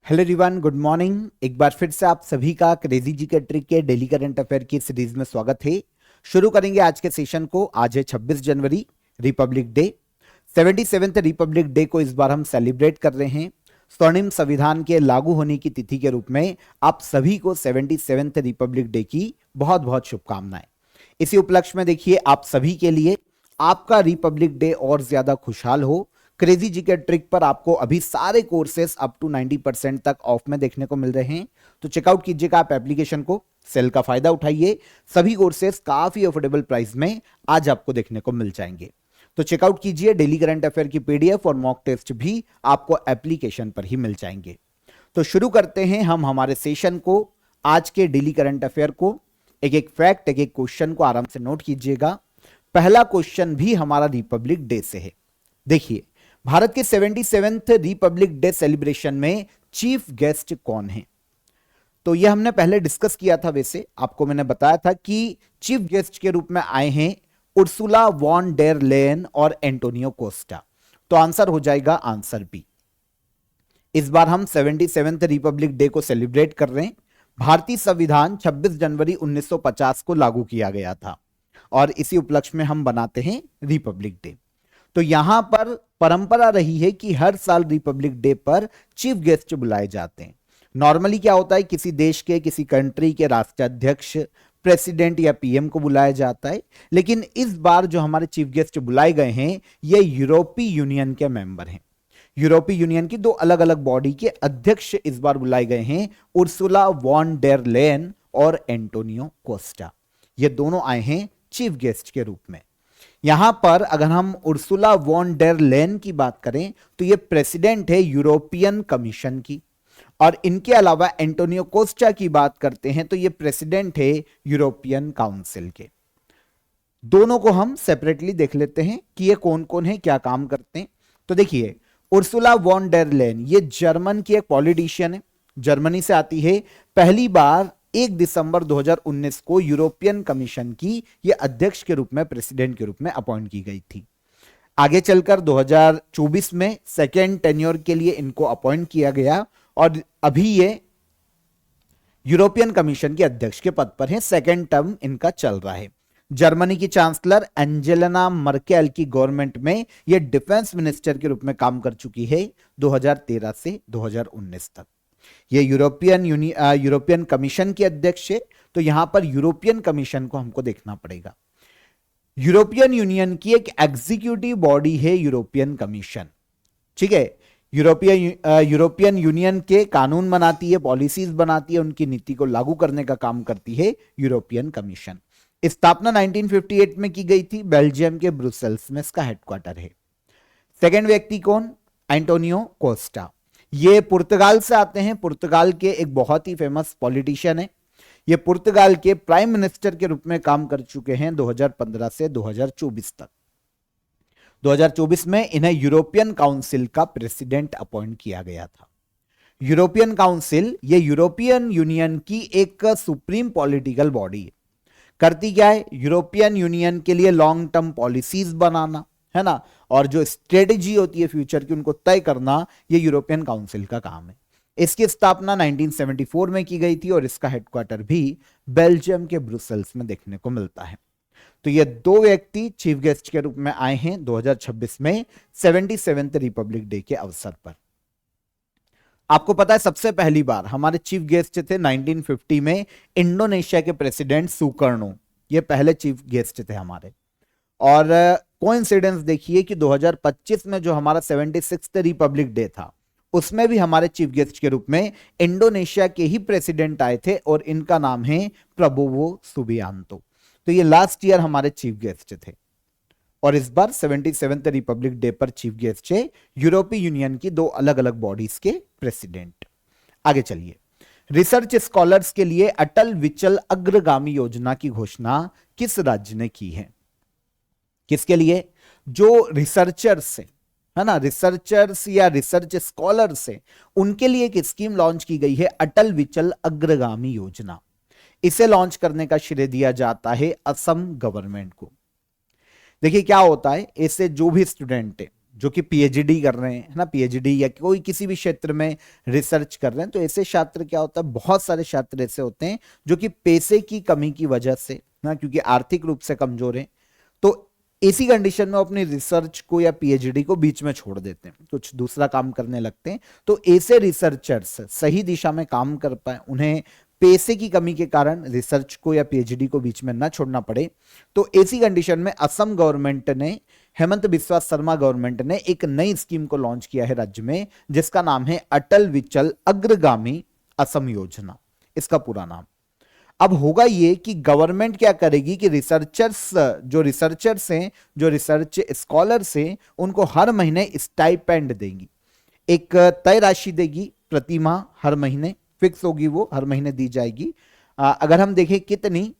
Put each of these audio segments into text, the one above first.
Hello everyone, good morning. एक बार फिर से आप सभी का क्रेजी जी के ट्रिक के डेली करंट अफेयर की सीरीज में स्वागत है। शुरू करेंगे आज के सेशन को। आज है 26 जनवरी, republic day. 77th republic day को इस बार हम सेलिब्रेट कर रहे हैं। स्वर्णिम संविधान के लागू होने की तिथि के रूप में आप सभी को 77th रिपब्लिक डे की बहुत बहुत शुभकामनाएं। इसी उपलक्ष्य में देखिए, आप सभी के लिए आपका रिपब्लिक डे और ज्यादा खुशहाल हो। क्रेजी जी के ट्रिक पर आपको अभी सारे कोर्सेस अप टू 90% तक ऑफ में देखने को मिल रहे हैं, तो चेकआउट कीजिएगा आप एप्लीकेशन को, सेल का फायदा उठाइए। सभी कोर्सेस काफी अफोर्डेबल प्राइस में आज आपको देखने को मिल जाएंगे। तो चेकआउट कीजिए, डेली करंट अफेयर की पीडीएफ और मॉक टेस्ट भी आपको एप्लीकेशन पर ही मिल जाएंगे। तो शुरू करते हैं हम हमारे सेशन को। आज के डेली करंट अफेयर को एक एक फैक्ट, एक एक क्वेश्चन को आराम से नोट कीजिएगा। पहला क्वेश्चन भी हमारा रिपब्लिक डे से है। देखिए, भारत के 77th रिपब्लिक डे सेलिब्रेशन में चीफ गेस्ट कौन है? तो यह हमने पहले डिस्कस किया था। वैसे आपको मैंने बताया था कि चीफ गेस्ट के रूप में आए हैं उर्सुला वॉन डेर लेयन और एंटोनियो कोस्टा। तो आंसर हो जाएगा आंसर बी। इस बार हम 77th रिपब्लिक डे को सेलिब्रेट कर रहे हैं। भारतीय संविधान 26 जनवरी 1950 को लागू किया गया था और इसी उपलक्ष्य में हम बनाते हैं रिपब्लिक डे। तो यहां पर परंपरा रही है कि हर साल रिपब्लिक डे पर चीफ गेस्ट बुलाए जाते हैं। नॉर्मली क्या होता है, किसी देश के, किसी कंट्री के राष्ट्राध्यक्ष, प्रेसिडेंट या पीएम को बुलाया जाता है। लेकिन इस बार जो हमारे चीफ गेस्ट बुलाए गए हैं ये यूरोपीय यूनियन के मेंबर हैं। यूरोपीय यूनियन की दो अलग अलग बॉडी के अध्यक्ष इस बार बुलाए गए हैं, उर्सुला वॉन डेर लेयन और एंटोनियो कोस्टा। ये दोनों आए हैं चीफ गेस्ट के रूप में। यहां पर अगर हम उर्सुला वॉन डेर लेयन की बात करें तो ये प्रेसिडेंट है यूरोपियन कमीशन की, और इनके अलावा एंटोनियो कोस्टा की बात करते हैं तो ये प्रेसिडेंट है यूरोपियन काउंसिल के। दोनों को हम सेपरेटली देख लेते हैं कि ये कौन कौन है, क्या काम करते हैं। तो देखिए, उर्सुला वॉन डेर लेयन ये जर्मन की एक पॉलिटिशियन है, जर्मनी से आती है। पहली बार 1 दिसंबर 2019 को यूरोपियन कमीशन की ये अध्यक्ष के रूप में, प्रेसिडेंट के रूप में अपॉइंट की गई थी। आगे चलकर 2024 में सेकेंड टेन्योर के लिए इनको अपॉइंट किया गया और अभी ये यूरोपियन कमीशन के अध्यक्ष के पद पर हैं। सेकेंड टर्म इनका चल रहा है। जर्मनी की चांसलर एंजेलिना मर्केल की गवर्नमेंट में ये डिफेंस मिनिस्टर के रूप में काम कर चुकी है 2013 से 2019 तक। ये यूरोपियन कमीशन के अध्यक्ष है। तो यहां पर यूरोपियन कमीशन को हमको देखना पड़ेगा। यूरोपियन यूनियन की एक एग्जीक्यूटिव बॉडी है यूरोपियन कमीशन, ठीक है। यूरोपियन यूनियन के कानून बनाती है, पॉलिसीज बनाती है, उनकी नीति को लागू करने का काम करती है यूरोपियन कमीशन। स्थापना 1958 में की गई थी, बेल्जियम के ब्रुसेल्स में इसका हेडक्वार्टर है। सेकेंड व्यक्ति कौन? Antonio Costa. ये पुर्तगाल से आते हैं। पुर्तगाल के एक बहुत ही फेमस पॉलिटिशियन है। ये पुर्तगाल के प्राइम मिनिस्टर के रूप में काम कर चुके हैं 2015 से 2024 तक। 2024 में इन्हें यूरोपियन काउंसिल का प्रेसिडेंट अपॉइंट किया गया था। यूरोपियन काउंसिल ये यूरोपियन यूनियन की एक सुप्रीम पॉलिटिकल बॉडी है। करती क्या है? यूरोपियन यूनियन के लिए लॉन्ग टर्म पॉलिसीज बनाना, है ना, और जो स्ट्रेटेजी होती है फ्यूचर की उनको तय करना, ये यूरोपियन काउंसिल का काम है। इसकी स्थापना 1974 में की गई थी और इसका हेडक्वार्टर भी बेल्जियम के ब्रुसेल्स में देखने को मिलता है। तो ये दो व्यक्ति चीफ गेस्ट के रूप में आए हैं 2026 में 77th रिपब्लिक डे के अवसर पर। आपको पता है सबसे पहली बार हमारे चीफ गेस्ट थे 1950 में इंडोनेशिया के प्रेसिडेंट सुकर्णो। ये पहले चीफ गेस्ट थे हमारे। और कोइंसिडेंस देखिए कि 2025 में जो हमारा 76th रिपब्लिक डे था उसमें भी हमारे चीफ गेस्ट के रूप में इंडोनेशिया के ही प्रेसिडेंट आए थे और इनका नाम है प्रबोवो सुबियांतो। तो ये लास्ट ईयर हमारे चीफ गेस्ट थे और इस बार 77th रिपब्लिक डे पर चीफ गेस्ट है यूरोपीय यूनियन की दो अलग अलग बॉडीज के प्रेसिडेंट। आगे चलिए, रिसर्च स्कॉलर्स के लिए अटल विचल अग्रगामी योजना की घोषणा किस राज्य ने की है? किसके लिए? जो रिसर्चर्स है ना, रिसर्चर्स या रिसर्च स्कॉलर्स है, उनके लिए एक स्कीम लॉन्च की गई है, अटल विचल अग्रगामी योजना। इसे लॉन्च करने का श्रेय दिया जाता है असम गवर्नमेंट को। देखिए क्या होता है, इससे जो भी स्टूडेंट है जो कि पीएचडी कर रहे हैं, है ना, पीएचडी या कोई किसी भी क्षेत्र में रिसर्च कर रहे हैं, तो ऐसे छात्र क्या होता है, बहुत सारे छात्र ऐसे होते हैं जो कि पैसे की कमी की वजह से ना, क्योंकि आर्थिक रूप से कमजोर हैं, तो इसी कंडीशन में अपनी रिसर्च को या पीएचडी को बीच में छोड़ देते हैं, कुछ दूसरा काम करने लगते हैं। तो ऐसे रिसर्चर्स सही दिशा में काम कर पाए, उन्हें पैसे की कमी के कारण रिसर्च को या पीएचडी को बीच में ना छोड़ना पड़े, तो ऐसी कंडीशन में असम गवर्नमेंट ने, हेमंत बिस्वा शर्मा गवर्नमेंट ने एक नई स्कीम को लॉन्च किया है राज्य में, जिसका नाम है अटल विचल अग्रगामी असम योजना, इसका पूरा नाम। अब होगा ये कि गवर्नमेंट क्या करेगी कि रिसर्चर्स हैं, जो रिसर्च स्कॉलर्स हैं, उनको हर महीने स्टाइपेंड देगी, एक तय राशि देगी प्रति माह, हर महीने फिक्स होगी, वो हर महीने दी जाएगी। अगर हम देखें कितनी,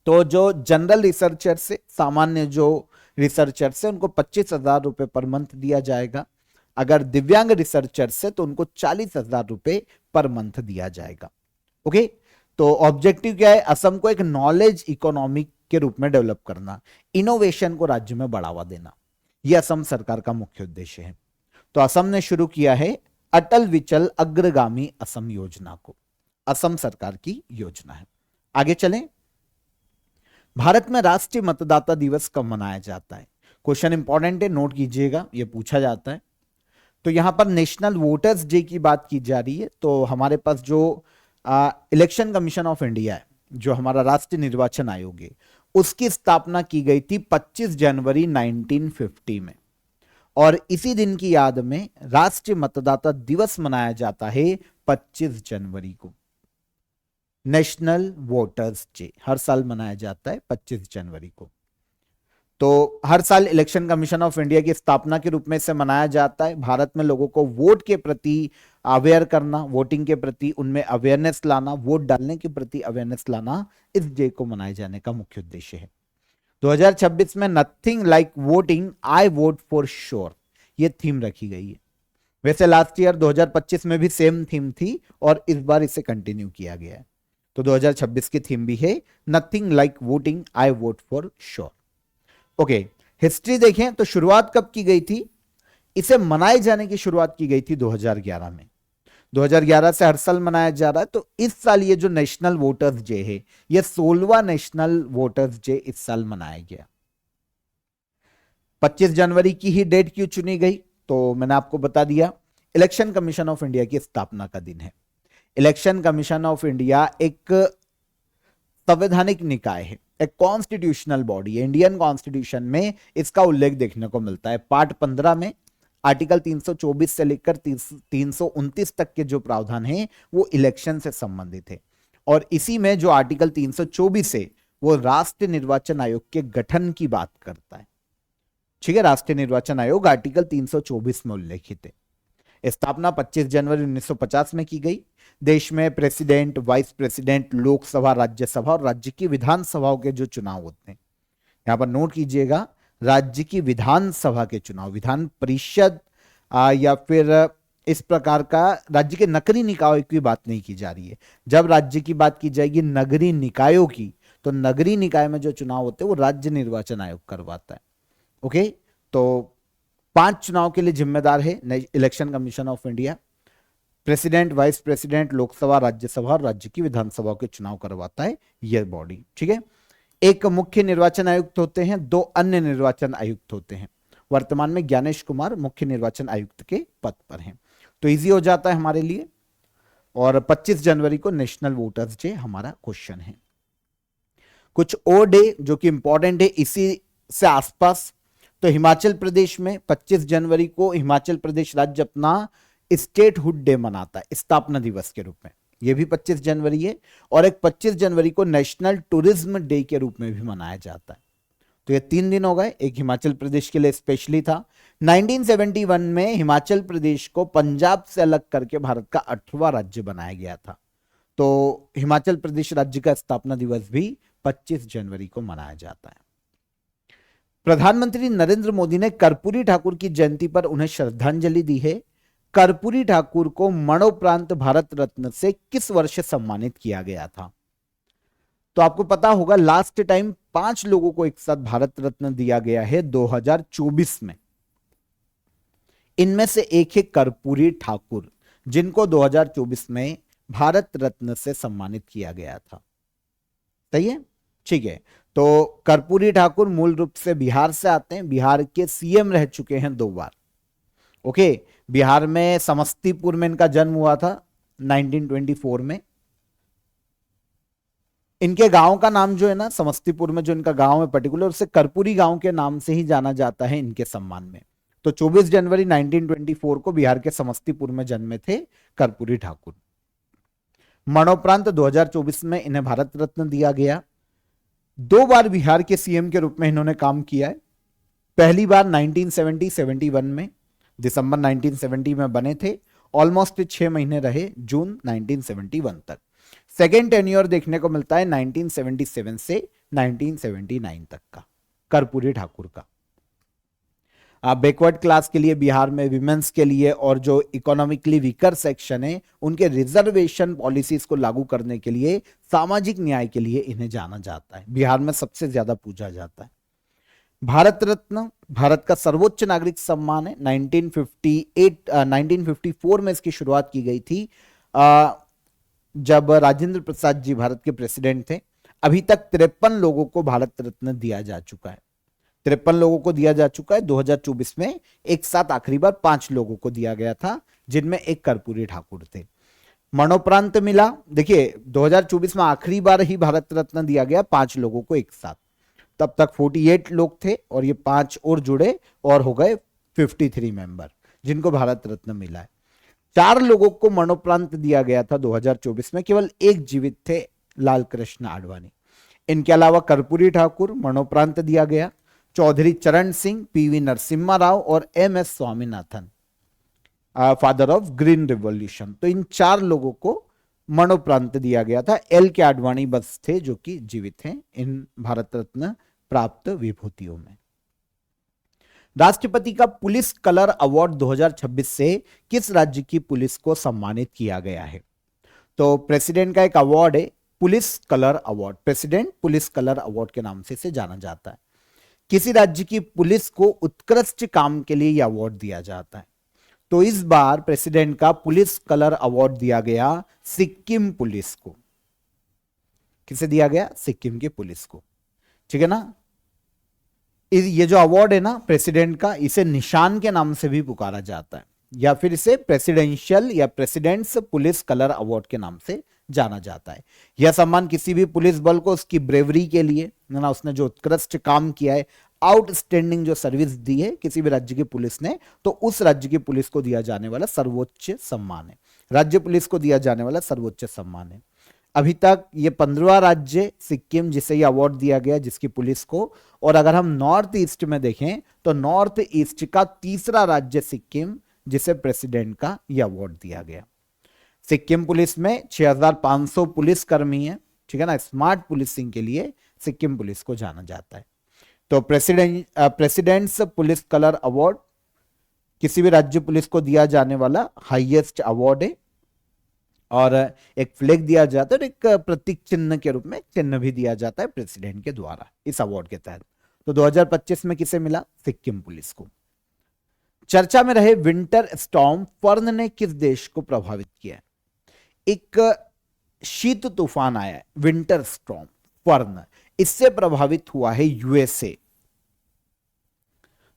तो जो जनरल रिसर्चर से, सामान्य जो रिसर्चर से, उनको 25,000 रुपए पर मंथ दिया जाएगा। अगर दिव्यांग रिसर्चर से तो उनको 40,000 रुपए पर मंथ दिया जाएगा। ओके, तो ऑब्जेक्टिव क्या है, असम को एक नॉलेज इकोनॉमी के रूप में डेवलप करना, इनोवेशन को राज्य में बढ़ावा देना, यह असम सरकार का मुख्य उद्देश्य है। तो असम ने शुरू किया है अटल विचल अग्रगामी असम योजना को, असम सरकार की योजना है। आगे चलें, भारत में राष्ट्रीय मतदाता दिवस कब मनाया जाता है? क्वेश्चन इंपॉर्टेंट है, नोट कीजिएगा, यह पूछा जाता है। तो यहां पर नेशनल वोटर्स डे की बात की जा रही है। तो हमारे पास जो इलेक्शन कमीशन ऑफ इंडिया है, जो हमारा राष्ट्रीय निर्वाचन आयोग है, उसकी स्थापना की गई थी 25 जनवरी 1950 में, और इसी दिन की याद में राष्ट्रीय मतदाता दिवस मनाया जाता है 25 जनवरी को। नेशनल वोटर्स डे हर साल मनाया जाता है 25 जनवरी को। तो हर साल इलेक्शन कमीशन ऑफ इंडिया की स्थापना के रूप में इसे मनाया जाता है। भारत में लोगों को वोट के प्रति अवेयर करना, वोटिंग के प्रति उनमें अवेयरनेस लाना, वोट डालने के प्रति अवेयरनेस लाना, इस डे को मनाए जाने का मुख्य उद्देश्य है। 2026 में nothing like voting, I vote for sure, ये थीम रखी गई है। वैसे लास्ट ईयर 2025 में भी सेम थीम थी और इस बार इसे कंटिन्यू किया गया है। तो 2026 की थीम भी है nothing like voting, I vote for sure. Okay, history देखें तो शुरुआत कब की गई थी? इसे मनाए जाने की शुरुआत की गई थी 2011 में। 2011 से हर साल मनाया जा रहा है। तो इस साल ये जो नेशनल वोटर्स डे है, ये 16वां नेशनल वोटर्स डे इस साल मनाया गया। 25 जनवरी की ही डेट क्यों चुनी गई? तो मैंने आपको बता दिया, इलेक्शन कमीशन ऑफ इंडिया की स्थापना का दिन है। इलेक्शन कमीशन ऑफ इंडिया एक संवैधानिक निकाय है, एक कॉन्स्टिट्यूशनल बॉडी है। इंडियन कॉन्स्टिट्यूशन में इसका उल्लेख देखने को मिलता है। पार्ट 15 में आर्टिकल 324 से लेकर 329 तक के जो प्रावधान हैं वो इलेक्शन से संबंधित है, और इसी में जो आर्टिकल 324 है वो राष्ट्रीय निर्वाचन आयोग के गठन की बात करता है। ठीक है, राष्ट्रीय निर्वाचन आयोग आर्टिकल 324 में उल्लेखित है। स्थापना 25 जनवरी 1950 में की गई। देश में president, vice president, Lok Sabha, Rajya Sabha और राज्य की विधानसभाओं के जो चुनाव होते हैं, यहां पर नोट कीजिएगा, राज्य की विधानसभा के चुनाव, विधान परिषद या फिर इस प्रकार का राज्य के नगरीय निकायों की बात नहीं की जा रही है। जब राज्य की बात की जाएगी नगरीय निकायों की, तो नगरीय निकाय में जो चुनाव होते हैं वो राज्य निर्वाचन आयोग करवाता है। ओके, तो 5 चुनाव के लिए जिम्मेदार है election commission of India. President, vice president, Lok Sabha, Rajya Sabha और राज्य की विधानसभा के चुनाव करवाता है यह बॉडी। ठीक है, एक मुख्य निर्वाचन आयुक्त होते हैं, 2 अन्य निर्वाचन आयुक्त होते हैं। वर्तमान में ज्ञानेश कुमार मुख्य निर्वाचन आयुक्त के पद पर हैं। तो इजी हो जाता है हमारे लिए। और 25 जनवरी को नेशनल वोटर्स डे हमारा क्वेश्चन है। कुछ और डे जो कि इंपॉर्टेंट है इसी से आसपास, तो हिमाचल प्रदेश में 25 जनवरी को हिमाचल प्रदेश राज्य अपना स्टेटहुड डे मनाता है, स्थापना दिवस के रूप में। यह भी 25 जनवरी है। और एक 25 जनवरी को नेशनल टूरिज्म डे के रूप में भी मनाया जाता है। तो ये 3 दिन हो गए, एक हिमाचल प्रदेश के लिए स्पेशली था। 1971 में हिमाचल प्रदेश को पंजाब से अलग करके भारत का 8वां राज्य बनाया गया था। तो हिमाचल प्रदेश राज्य का स्थापना दिवस भी 25 जनवरी को मनाया जाता है। प्रधानमंत्री नरेंद्र मोदी ने कर्पूरी ठाकुर की जयंती पर उन्हें श्रद्धांजलि दी है। कर्पूरी ठाकुर को मरणोपरांत भारत रत्न से किस वर्ष सम्मानित किया गया था? तो आपको पता होगा लास्ट टाइम 5 लोगों को एक साथ भारत रत्न दिया गया है 2024 में। इनमें से एक है कर्पूरी ठाकुर, जिनको 2024 में भारत रत्न से सम्मानित किया गया था। सही है, ठीक है। तो कर्पूरी ठाकुर मूल रूप से बिहार से आते हैं, बिहार के सीएम रह चुके हैं 2 बार। ओके, बिहार में समस्तीपुर में इनका जन्म हुआ था 1924 में। इनके गांव का नाम जो है ना, समस्तीपुर में जो इनका गांव है पर्टिकुलर, उसे कर्पूरी गांव के नाम से ही जाना जाता है इनके सम्मान में। तो 24 जनवरी 1924 को बिहार के समस्तीपुर में जन्मे थे कर्पूरी ठाकुर। मरणोपरांत 2024 में इन्हें भारत रत्न दिया गया। 2 बार बिहार के सीएम के रूप में इन्होंने काम किया है। पहली बार 1970-71 में, दिसंबर 1970 में बने थे, ऑलमोस्ट 6 महीने रहे, जून 1971 तक। सेकेंड टेन्योर देखने को मिलता है 1977 से 1979 तक का कर्पूरी ठाकुर का। बैकवर्ड क्लास के लिए बिहार में, विमेंस के लिए और जो इकोनॉमिकली वीकर सेक्शन है उनके रिजर्वेशन पॉलिसीज को लागू करने के लिए, सामाजिक न्याय के लिए इन्हें जाना जाता है। बिहार में सबसे ज्यादा पूजा जाता है। भारत रत्न भारत का सर्वोच्च नागरिक सम्मान है। 1954 में इसकी शुरुआत की गई थी, जब राजेंद्र प्रसाद जी भारत के प्रेसिडेंट थे। अभी तक 53 लोगों को भारत रत्न दिया जा चुका है। 53 लोगों को दिया जा चुका है। 2024 में एक साथ आखिरी बार 5 लोगों को दिया गया था, जिनमें एक कर्पूरी ठाकुर थे। मरणोपरांत मिला, देखिए 2024 में आखिरी बार ही भारत रत्न दिया गया 5 लोगों को एक साथ। तब तक 48 लोग थे और ये 5 और जुड़े और हो गए 53 मेंबर जिनको भारत रत्न मिला है। 4 लोगों को मरणोपरांत दिया गया था 2024 में, केवल एक जीवित थे, लाल कृष्ण आडवाणी। इनके अलावा कर्पूरी ठाकुर मरणोपरांत दिया गया, चौधरी चरण सिंह, पीवी नरसिम्हा राव और MS Swaminathan, father of green revolution. तो इन 4 लोगों को मरणोपरांत दिया गया था। एल के आडवाणी बस थे जो कि जीवित हैं इन भारत रत्न प्राप्त विभूतियों में। राष्ट्रपति का पुलिस कलर अवार्ड 2026 से किस राज्य की पुलिस को सम्मानित किया गया है? तो प्रेसिडेंट का एक अवार्ड है, police colour award. President police colour award के नाम से इसे जाना जाता है। किसी राज्य की पुलिस को उत्कृष्ट काम के लिए यह अवार्ड दिया जाता है। तो इस बार प्रेसिडेंट का पुलिस कलर अवार्ड दिया गया सिक्किम पुलिस को। किसे दिया गया? सिक्किम की पुलिस को। ठीक है ना। ये जो अवार्ड है ना प्रेसिडेंट का, इसे निशान के नाम से भी पुकारा जाता है, या फिर इसे प्रेसिडेंशियल या प्रेसिडेंट्स पुलिस कलर अवार्ड के नाम से जाना जाता है। यह सम्मान किसी भी पुलिस बल को उसकी ब्रेवरी के लिए, ना उसने जो उत्कृष्ट काम किया है, आउटस्टैंडिंग जो सर्विस दी है किसी भी राज्य की पुलिस ने, तो उस राज्य की पुलिस को दिया जाने वाला सर्वोच्च सम्मान है। राज्य पुलिस को दिया जाने वाला सर्वोच्च सम्मान है। अभी तक ये 15वां राज्य सिक्किम जिसे ये अवार्ड दिया गया जिसकी पुलिस को। और अगर हम नॉर्थ ईस्ट में देखें तो नॉर्थ ईस्ट का 3रा राज्य सिक्किम जिसे प्रेसिडेंट का ये अवार्ड दिया गया। सिक्किम पुलिस में 6500 पुलिस कर्मी है। ठीक है ना। स्मार्ट पुलिसिंग के लिए सिक्किम पुलिस को जाना जाता है। तो प्रेसिडेंट्स पुलिस कलर अवार्ड किसी भी राज्य पुलिस को दिया जाने वाला हाईएस्ट अवार्ड है। और एक फ्लैग दिया जाता है और एक प्रतीक चिन्ह के रूप में चिन्ह भी दिया जाता है प्रेसिडेंट के द्वारा इस अवार्ड के तहत। तो 2025 में किसे मिला? सिक्किम पुलिस को। चर्चा में रहे विंटर स्टॉर्म फर्न ने किस देश को प्रभावित किया? एक शीत तूफान आया है, विंटर स्टॉर्म फर्न, इससे प्रभावित हुआ है यूएसए।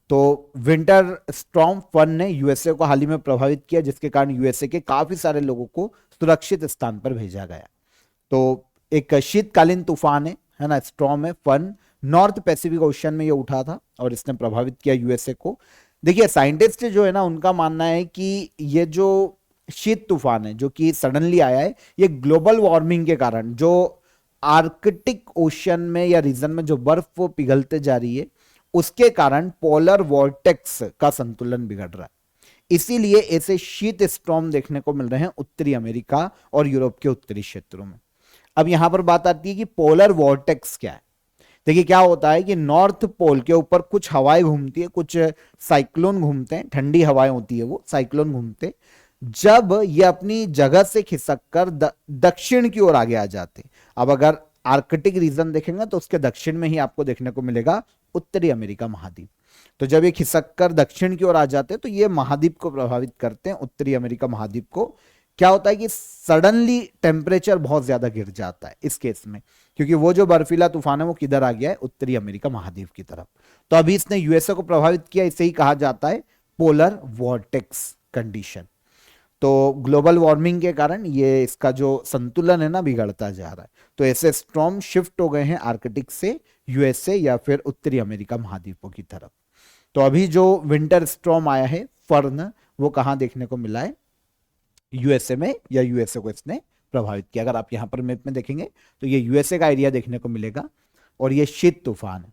तो विंटर स्टॉर्म फर्न ने यूएसए को हाल ही में प्रभावित किया, जिसके कारण यूएसए के काफी सारे लोगों को सुरक्षित स्थान पर भेजा गया। तो एक शीतकालीन तूफान है ना, स्टॉर्म है फर्न। नॉर्थ पैसिफिक ओशन में ये उठा था और इसने प्रभावित किया यूएसए को। देखिए साइंटिस्ट जो है ना, उनका मानना है कि ये जो शीत तूफान है जो कि सडनली आया है, ये ग्लोबल वार्मिंग के कारण, जो आर्कटिक ओशन में या रीजन में जो बर्फ वो पिघलते जा रही है, उसके कारण पोलर वॉर्टेक्स का संतुलन बिगड़ रहा है। इसीलिए ऐसे शीत स्टॉर्म देखने को मिल रहे हैं उत्तरी अमेरिका और यूरोप के उत्तरी क्षेत्रों में। अब यहां पर बात आती है कि पोलर वॉर्टेक्स क्या है। देखिए क्या होता है कि नॉर्थ पोल के ऊपर कुछ हवाएं घूमती है, कुछ साइक्लोन घूमते हैं, ठंडी हवाएं होती है, वो साइक्लोन घूमते। जब ये अपनी जगह से खिसक कर दक्षिण की ओर आगे आ जाते। अब अगर आर्कटिक रीजन देखेंगे तो उसके दक्षिण में ही आपको देखने को मिलेगा उत्तरी अमेरिका महाद्वीप। तो जब ये खिसक कर दक्षिण की ओर आ जाते हैं तो ये महाद्वीप को प्रभावित करते हैं, उत्तरी अमेरिका महाद्वीप को। क्या होता है कि सडनली टेम्परेचर बहुत ज्यादा गिर जाता है इस केस में, क्योंकि वो जो बर्फीला तूफान है वो किधर आ गया है, उत्तरी अमेरिका महाद्वीप की तरफ। तो अभी इसने यूएसए को प्रभावित किया, इसे ही कहा जाता है पोलर वॉर्टेक्स कंडीशन। तो ग्लोबल वार्मिंग के कारण ये इसका जो संतुलन है ना बिगड़ता जा रहा है। तो ऐसे स्ट्रॉम शिफ्ट हो गए हैं आर्कटिक से यूएसए या फिर उत्तरी अमेरिका महाद्वीपों की तरफ। तो अभी जो विंटर स्ट्रॉम आया है फर्न, वो कहां देखने को मिला है, यूएसए में, या यूएसए को इसने प्रभावित किया। अगर आप यहां पर मैप में देखेंगे तो ये यूएसए का एरिया देखने को मिलेगा। और ये शीत तूफान है,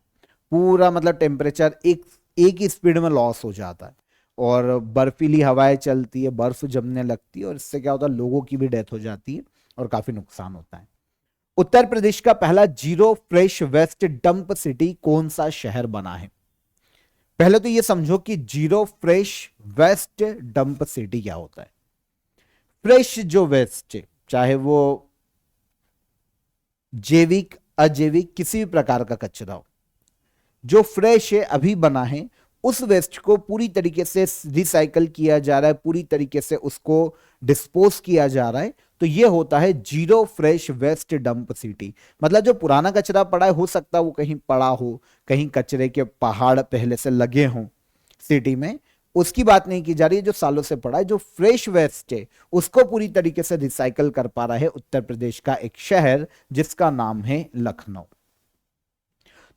पूरा मतलब टेम्परेचर एक ही स्पीड में लॉस हो जाता है और बर्फीली हवाएं चलती है, बर्फ जमने लगती है और इससे क्या होता है, लोगों की भी डेथ हो जाती है और काफी नुकसान होता है। उत्तर प्रदेश का पहला zero fresh waste dump city कौन सा शहर बना है? पहले तो ये समझो कि zero fresh waste dump city क्या होता है। फ्रेश जो वेस्ट है, चाहे वो जैविक अजैविक किसी भी प्रकार का कचरा हो, जो फ्रेश है अभी बना है, उस वेस्ट को पूरी तरीके से रिसाइकल किया जा रहा है, पूरी तरीके से उसको डिस्पोज किया जा रहा है। तो ये होता है zero fresh waste dump city. मतलब जो पुराना कचरा पड़ा है, हो सकता है वो कहीं पड़ा हो, कहीं कचरे के पहाड़ पहले से लगे हों सिटी में, उसकी बात नहीं की जा रही है। जो सालों से पड़ा है, जो फ्रेश वेस्ट है उसको पूरी तरीके से रिसाइकल कर पा रहा है उत्तर प्रदेश का एक शहर जिसका नाम है लखनऊ।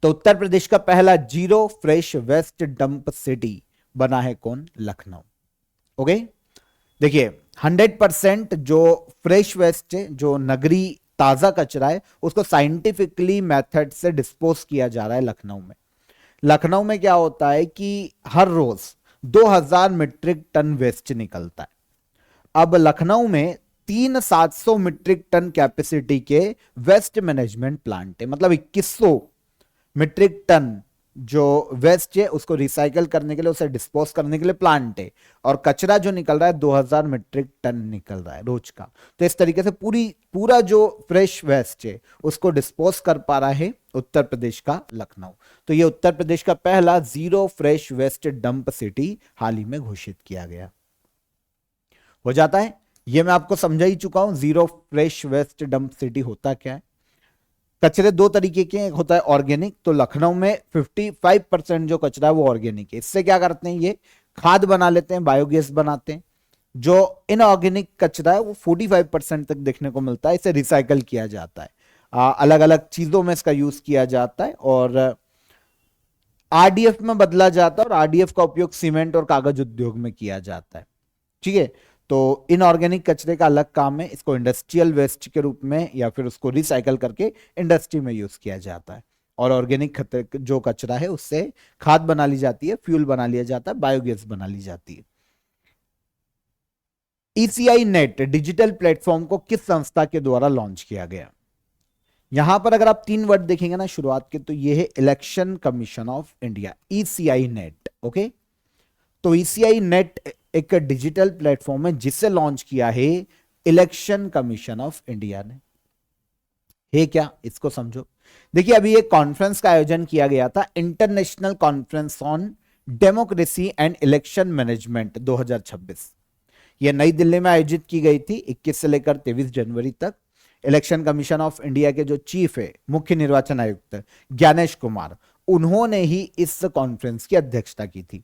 तो उत्तर प्रदेश का पहला zero fresh waste dump city बना है कौन? लखनऊ। ओके, देखिए 100% जो फ्रेश वेस्ट है, जो नगरी ताजा कचरा है, उसको साइंटिफिकली मेथड से डिस्पोज किया जा रहा है लखनऊ में। लखनऊ में क्या होता है कि हर रोज 2000 मीट्रिक टन वेस्ट निकलता है। अब लखनऊ में 3700 मीट्रिक टन कैपेसिटी के वेस्ट मैनेजमेंट प्लांट है। मतलब 2100 मीट्रिक टन जो वेस्ट है उसको रिसाइकल करने के लिए, उसे डिस्पोज करने के लिए प्लांट है, और कचरा जो निकल रहा है 2000 मीट्रिक टन निकल रहा है रोज का। तो इस तरीके से पूरा जो फ्रेश वेस्ट है उसको डिस्पोज कर पा रहा है उत्तर प्रदेश का लखनऊ। तो ये उत्तर प्रदेश का पहला zero fresh waste dump city हाल ही में घोषित किया गया। हो जाता है, ये मैं आपको समझा ही चुका हूं zero fresh waste dump city होता क्या है। कचरे दो तरीके के, एक होता है ऑर्गेनिक। तो लखनऊ में 55% जो कचरा है वो ऑर्गेनिक है। इससे क्या करते हैं, ये खाद बना लेते हैं, बायोगैस बनाते हैं। जो इनऑर्गेनिक कचरा है वो 45% तक देखने को मिलता है, इसे रिसाइकल किया जाता है, अलग अलग चीजों में इसका यूज किया जाता है और आरडीएफ में बदला जाता है, और आरडीएफ का उपयोग सीमेंट और कागज उद्योग में किया जाता है। ठीक है, तो इनऑर्गेनिक कचरे का अलग काम है, इसको इंडस्ट्रियल वेस्ट के रूप में या फिर उसको रिसाइकल करके इंडस्ट्री में यूज किया जाता है। और ऑर्गेनिक जो कचरा है उससे खाद बना ली जाती है, फ्यूल बना लिया जाता है, बायोगैस बना ली जाती है। ईसीआई नेट डिजिटल प्लेटफॉर्म को किस संस्था के द्वारा लॉन्च किया गया? यहां पर अगर आप 3 वर्ड देखेंगे ना शुरुआत के, तो ये है election commission of India, ECI net. Okay, तो ईसीआई नेट एक डिजिटल प्लेटफॉर्म है जिसे लॉन्च किया है इलेक्शन कमीशन ऑफ इंडिया ने। है क्या, इसको समझो। देखिए अभी एक कॉन्फ्रेंस का आयोजन किया गया था, international conference on democracy and election management 2026। यह नई दिल्ली में आयोजित की गई थी 21 से लेकर 23 जनवरी तक। इलेक्शन कमीशन ऑफ इंडिया के जो चीफ है, मुख्य निर्वाचन आयुक्त ज्ञानेश कुमार, उन्होंने ही इस कॉन्फ्रेंस की अध्यक्षता की थी।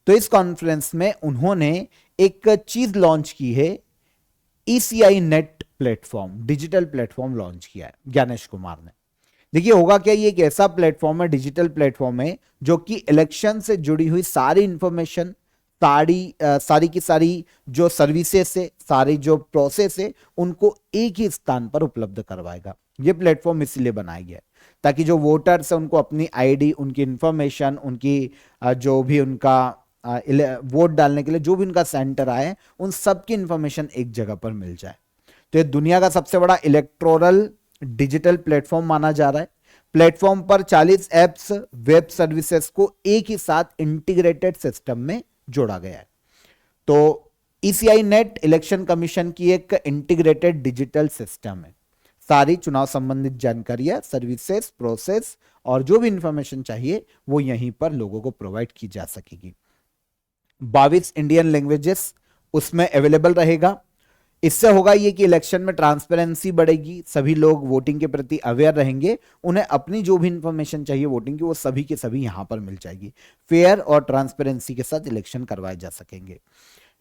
तो इस कॉन्फ्रेंस में उन्होंने एक चीज लॉन्च की है, ECI net platform, digital platform launch किया है ज्ञानेश कुमार ने। देखिए होगा क्या, ये एक ऐसा प्लेटफॉर्म है, डिजिटल प्लेटफॉर्म है, जो कि इलेक्शन से जुड़ी हुई सारी इंफॉर्मेशन, सारी की सारी जो सर्विसेज है, सारी जो प्रोसेस है, उनको एक ही स्थान पर उपलब्ध करवाएगा। ये प्लेटफॉर्म इसलिए बनाया गया है ताकि जो वोटर्स है उनको अपनी आईडी, उनकी इंफॉर्मेशन, उनकी जो भी उनका वोट डालने के लिए जो भी उनका सेंटर आए, उन सब की इंफॉर्मेशन एक जगह पर मिल जाए। तो ये दुनिया का सबसे बड़ा इलेक्टोरल डिजिटल प्लेटफॉर्म माना जा रहा है। प्लेटफॉर्म पर 40 एप्स, वेब सर्विसेज को एक ही साथ इंटीग्रेटेड सिस्टम में जोड़ा गया है। तो ईसीआई नेट इलेक्शन कमीशन की एक इंटीग्रेटेड डिजिटल सिस्टम है। सारी चुनाव संबंधित जानकारियां, सर्विसेज, प्रोसेस और जो भी इंफॉर्मेशन चाहिए वो यहीं पर लोगों को प्रोवाइड की जा सकेगी। 22 इंडियन लैंग्वेजेस उसमें अवेलेबल रहेगा। इससे होगा ये कि इलेक्शन में ट्रांसपेरेंसी बढ़ेगी, सभी लोग वोटिंग के प्रति अवेयर रहेंगे, उन्हें अपनी जो भी इंफॉर्मेशन चाहिए वोटिंग की वो सभी के सभी यहां पर मिल जाएगी। फेयर और ट्रांसपेरेंसी के साथ इलेक्शन करवाए जा सकेंगे।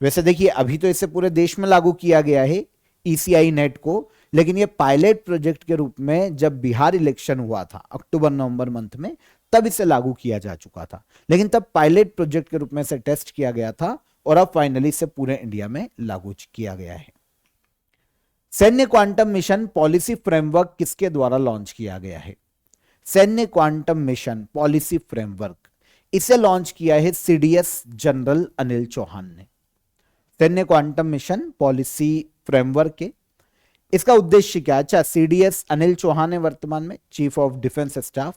वैसे देखिए अभी तो इसे पूरे देश में लागू किया गया है ईसीआई नेट को, लेकिन ये पायलट प्रोजेक्ट के रूप में जब बिहार इलेक्शन हुआ था अक्टूबर नवंबर मंथ में, तब इसे लागू किया जा चुका था, लेकिन तब पायलट प्रोजेक्ट के रूप में इसे टेस्ट किया गया था और अब फाइनली इसे पूरे इंडिया में लागू किया गया है। सैन्य क्वांटम मिशन पॉलिसी फ्रेमवर्क किसके द्वारा लॉन्च किया गया है? सैन्य क्वांटम मिशन पॉलिसी फ्रेमवर्क, इसे लॉन्च किया है सीडीएस जनरल अनिल चौहान ने। सैन्य क्वांटम मिशन पॉलिसी फ्रेमवर्क के इसका उद्देश्य क्या? अच्छा, सीडीएस अनिल चौहान है वर्तमान में चीफ ऑफ डिफेंस स्टाफ,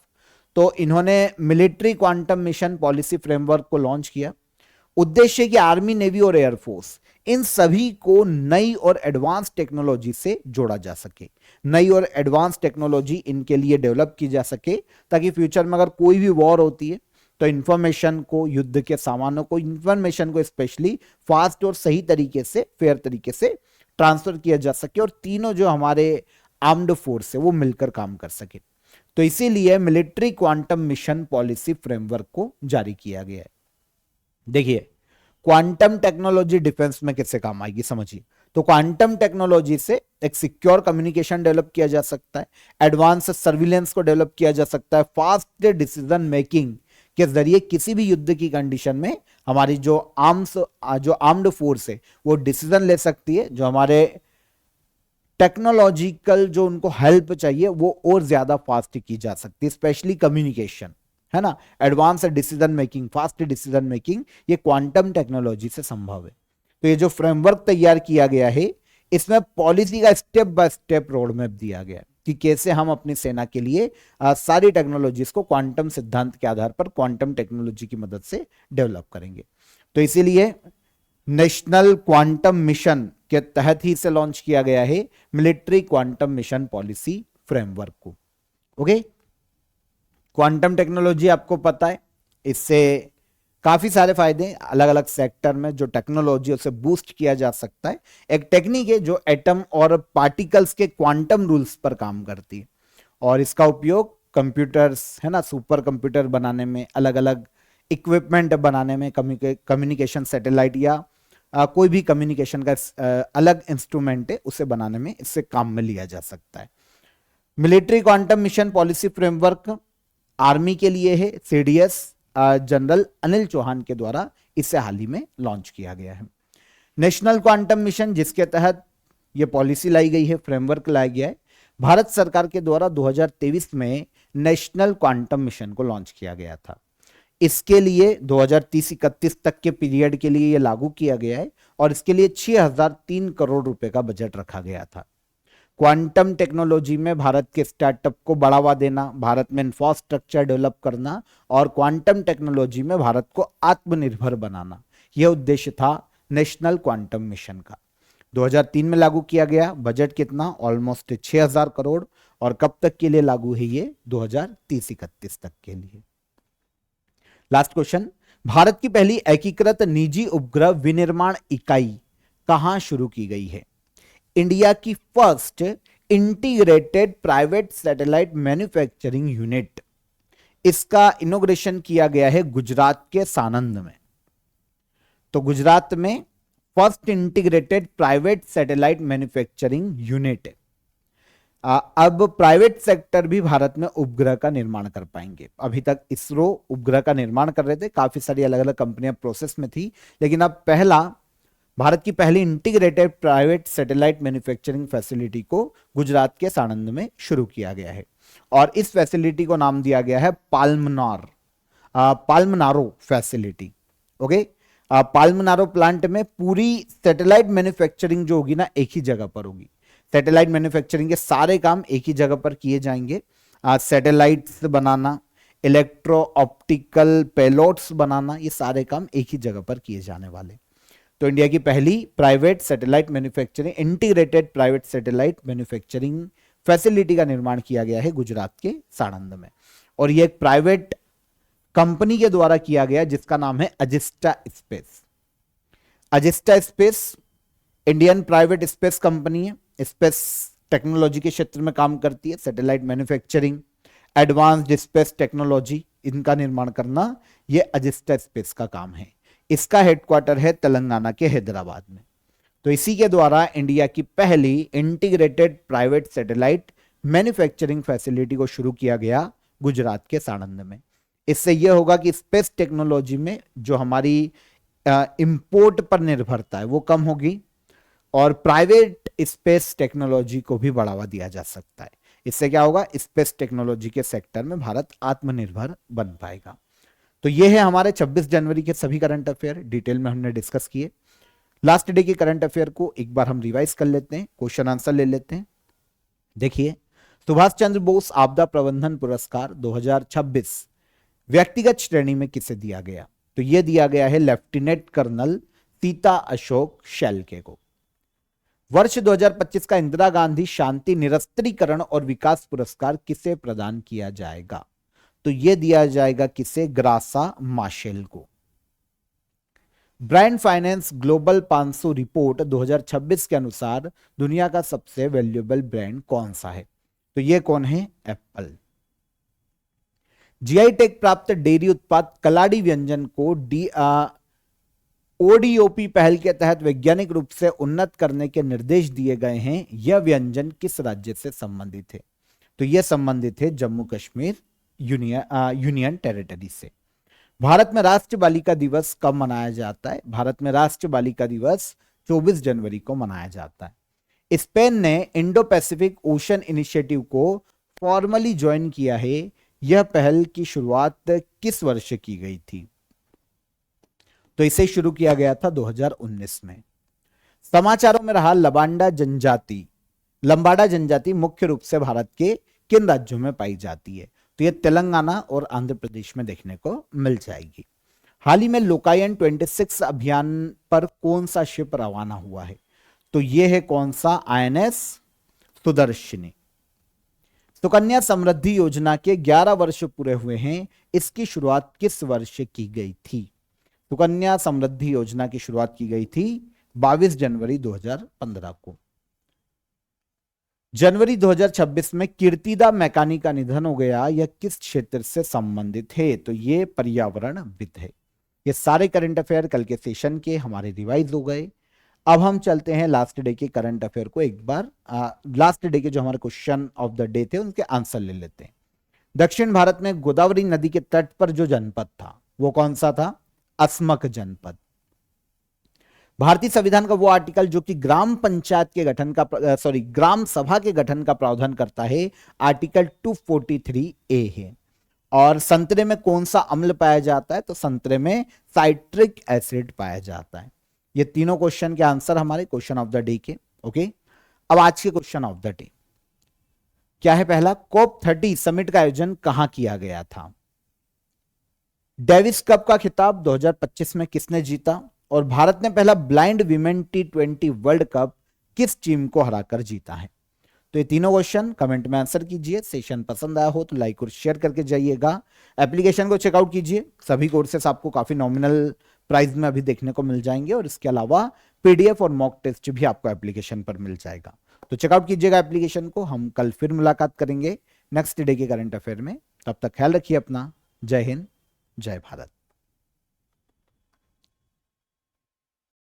तो इन्होंने military quantum mission policy framework को लॉन्च किया। उद्देश्य कि आर्मी, नेवी और एयरफोर्स इन सभी को नई और एडवांस टेक्नोलॉजी से जोड़ा जा सके, नई और एडवांस टेक्नोलॉजी इनके लिए डेवलप की जा सके, ताकि फ्यूचर में अगर कोई भी वॉर होती है तो इंफॉर्मेशन को, युद्ध के सामानों को, इंफॉर्मेशन को स्पेशली फास्ट और सही तरीके से, फेयर तरीके से ट्रांसफर किया जा सके और तीनों जो हमारे आर्म्ड फोर्स है वो मिलकर काम कर सके। तो इसीलिए military quantum mission policy framework को जारी किया गया है। देखिए क्वांटम टेक्नोलॉजी डिफेंस में किससे काम आएगी समझिए। तो क्वांटम टेक्नोलॉजी से एक सिक्योर कम्युनिकेशन डेवलप किया जा सकता है, एडवांस सर्विलेंस को डेवलप किया जा सकता है, फास्ट डिसीजन मेकिंग के जरिए किसी भी युद्ध की कंडीशन में हमारी जो आर्म्ड फोर्स है वो डिसीजन ले सकती है, जो हमारे टेक्नोलॉजिकल जो उनको हेल्प चाहिए वो और ज्यादा फास्ट की जा सकती है, स्पेशली कम्युनिकेशन, है ना, advance decision making, fast decision making, ये क्वांटम टेक्नोलॉजी से संभव है। तो ये जो फ्रेमवर्क तैयार किया गया है इसमें पॉलिसी का step by step road map दिया गया है कि कैसे हम अपनी सेना के लिए सारी टेक्नोलॉजीज को क्वांटम सिद्धांत के आधार पर क्वांटम टेक्नोलॉजी की मदद से डेवलप करेंगे। तो इसीलिए नेशनल क्वांटम मिशन के तहत ही इसे लॉन्च किया गया है, military quantum mission policy framework को। ओके, क्वांटम टेक्नोलॉजी आपको पता है, इससे काफी सारे फायदे, अलग अलग सेक्टर में जो टेक्नोलॉजी उसे बूस्ट किया जा सकता है। एक टेक्निक है जो एटम और पार्टिकल्स के क्वांटम रूल्स पर काम करती है और इसका उपयोग कंप्यूटर्स, है ना, सुपर कंप्यूटर बनाने में, अलग अलग इक्विपमेंट बनाने में, कम्युनिकेशन सैटेलाइट या कोई भी कम्युनिकेशन का अलग इंस्ट्रूमेंट है उसे बनाने में इससे काम में लिया जा सकता है। Military quantum mission policy framework army के लिए है, सीडीएस जनरल अनिल चौहान के द्वारा इसे हाल ही में लॉन्च किया गया है। नेशनल क्वांटम मिशन जिसके तहत यह पॉलिसी लाई गई है, फ्रेमवर्क लाया गया है, भारत सरकार के द्वारा 2023 में नेशनल क्वांटम मिशन को लॉन्च किया गया था। इसके लिए 2030-31 तक के पीरियड के लिए यह लागू किया गया है और इसके लिए 6003 करोड़ रुपए का बजट रखा गया था। क्वांटम टेक्नोलॉजी में भारत के स्टार्टअप को बढ़ावा देना, भारत में इंफ्रास्ट्रक्चर डेवलप करना और क्वांटम टेक्नोलॉजी में भारत को आत्मनिर्भर बनाना, यह उद्देश्य था नेशनल क्वांटम मिशन का। 2003 में लागू किया गया, बजट कितना? ऑलमोस्ट 6000 करोड़। और कब तक के लिए लागू है ये? 2030-31 तक के लिए। लास्ट क्वेश्चन, भारत की पहली एकीकृत निजी उपग्रह विनिर्माण इकाई कहां शुरू की गई है? इंडिया की first integrated private satellite manufacturing unit, इसका इनॉग्रेशन किया गया है गुजरात के सानंद में। तो गुजरात में first integrated private satellite manufacturing unit है। अब प्राइवेट सेक्टर भी भारत में उपग्रह का निर्माण कर पाएंगे। अभी तक इसरो उपग्रह का निर्माण कर रहे थे, काफी सारी अलग अलग कंपनियां प्रोसेस में थी, लेकिन अब भारत की पहली integrated private satellite manufacturing facility को गुजरात के सानंद में शुरू किया गया है और इस फैसिलिटी को नाम दिया गया है पाल्मनारो फैसिलिटी। ओके, पाल्मनारो प्लांट में पूरी सैटेलाइट मैन्युफैक्चरिंग जो होगी ना एक ही जगह पर होगी। सैटेलाइट मैन्युफैक्चरिंग के सारे काम एक ही जगह पर किए जाएंगे। सैटेलाइट्स बनाना, इलेक्ट्रो ऑप्टिकल पेलोड्स बनाना, ये सारे काम एक ही जगह पर किए जाने वाले। तो इंडिया की पहली private satellite manufacturing, integrated private satellite manufacturing facility का निर्माण किया गया है गुजरात के साणंद में, और ये एक प्राइवेट कंपनी के द्वारा किया गया जिसका नाम है Azista space. Azista space Indian private space company है, स्पेस टेक्नोलॉजी के क्षेत्र में काम करती है, satellite manufacturing, advanced space technology, इनका निर्माण करना ये अजिस्टा स्पेस का काम है। इसका हेडक्वार्टर है तेलंगाना के हैदराबाद में। तो इसी के द्वारा इंडिया की पहली integrated private satellite manufacturing facility को शुरू किया गया गुजरात के साणंद में। इससे यह होगा कि स्पेस टेक्नोलॉजी में जो हमारी इंपोर्ट पर निर्भरता है वो कम होगी, और प्राइवेट स्पेस टेक्नोलॉजी को भी बढ़ावा दिया जा सकता है। इससे क्या होगा, स्पेस टेक्नोलॉजी के सेक्टर में भारत आत्मनिर्भर बन पाएगा। तो ये है हमारे 26 जनवरी के सभी करंट अफेयर, डिटेल में हमने डिस्कस किए। लास्ट डे के करंट अफेयर को एक बार हम रिवाइज कर लेते हैं, क्वेश्चन आंसर ले लेते हैं। देखिए, सुभाष चंद्र बोस आपदा प्रबंधन पुरस्कार 2026 व्यक्तिगत श्रेणी में किसे दिया गया? तो यह दिया गया है लेफ्टिनेंट कर्नल सीता अशोक शेल्के को। वर्ष 2025 का इंदिरा गांधी शांति निरस्त्रीकरण और विकास पुरस्कार किसे प्रदान किया जाएगा? तो यह दिया जाएगा किसे? ग्रासा माशेल को। ब्रांड फाइनेंस ग्लोबल 500 रिपोर्ट 2026 के अनुसार दुनिया का सबसे वैल्यूएबल ब्रांड कौन सा है? तो यह कौन है? एप्पल। जीआई टैग प्राप्त डेयरी उत्पाद कलाड़ी व्यंजन को ओडीओपी पहल के तहत वैज्ञानिक रूप से उन्नत करने के निर्देश दिए गए हैं। यह व्यंजन किस राज्य से संबंधित है? तो यह संबंधित है जम्मू कश्मीर यूनियन टेरिटरी से। भारत में राष्ट्रीय बालिका दिवस कब मनाया जाता है? भारत में राष्ट्रीय बालिका दिवस 24 जनवरी को मनाया जाता है। स्पेन ने इंडो पैसिफिक ओशन इनिशिएटिव को फॉर्मली ज्वाइन किया है। यह पहल की शुरुआत किस वर्ष की गई थी? तो इसे शुरू किया गया था 2019 में। समाचारों में रहा लंबाडा जनजाति मुख्य रूप से भारत के किन राज्यों में पाई जाती है? तो यह तेलंगाना और आंध्र प्रदेश में देखने को मिल जाएगी। हाल ही में लोकायन 26 अभियान पर कौन सा शिप रवाना हुआ है? तो यह है कौन सा? आईएनएस सुदर्शनी। सुकन्या समृद्धि योजना के 11 वर्ष पूरे हुए हैं। इसकी शुरुआत किस वर्ष की गई थी? सुकन्या समृद्धि योजना की शुरुआत की गई थी 22 जनवरी 2015 को। जनवरी 2026 में कीर्तिदा मैकानी का निधन हो गया। यह किस क्षेत्र से संबंधित है? तो यह पर्यावरणविद है। ये सारे करंट अफेयर कल के सेशन के हमारे रिवाइज हो गए। अब हम चलते हैं लास्ट डे के करंट अफेयर को एक बार, लास्ट डे के जो हमारे क्वेश्चन ऑफ द डे थे उनके आंसर ले लेते हैं। दक्षिण भारत में गोदावरी नदी के तट पर जो जनपद था वो कौन सा था? अस्मक जनपद। भारतीय संविधान का वो आर्टिकल जो कि ग्राम पंचायत के गठन का ग्राम सभा के गठन का प्रावधान करता है, आर्टिकल 243A है। और संतरे में कौन सा अम्ल पाया जाता है? तो संतरे में साइट्रिक एसिड पाया जाता है। ये तीनों क्वेश्चन के आंसर हमारे क्वेश्चन ऑफ द डे के। ओके, अब आज के क्वेश्चन ऑफ द डे क्या है? पहला, COP30 समिट का आयोजन कहां किया गया था? डेविस कप का खिताब 2025 में किसने जीता? और भारत ने पहला blind women T20 world cup किस टीम को हराकर जीता है? तो ये तीनों क्वेश्चन कमेंट में आंसर कीजिए। सेशन पसंद आया हो तो लाइक और शेयर करके जाइएगा। एप्लीकेशन को चेकआउट कीजिए, सभी कोर्सेस आपको काफी नॉमिनल प्राइस में अभी देखने को मिल जाएंगे, और इसके अलावा पीडीएफ और मॉक टेस्ट भी आपको एप्लीकेशन पर मिल जाएगा। तो चेकआउट कीजिएगा एप्लीकेशन को। हम कल फिर मुलाकात करेंगे नेक्स्ट डे के करंट अफेयर में। तब तक ख्याल रखिए अपना। जय हिंद, जय भारत।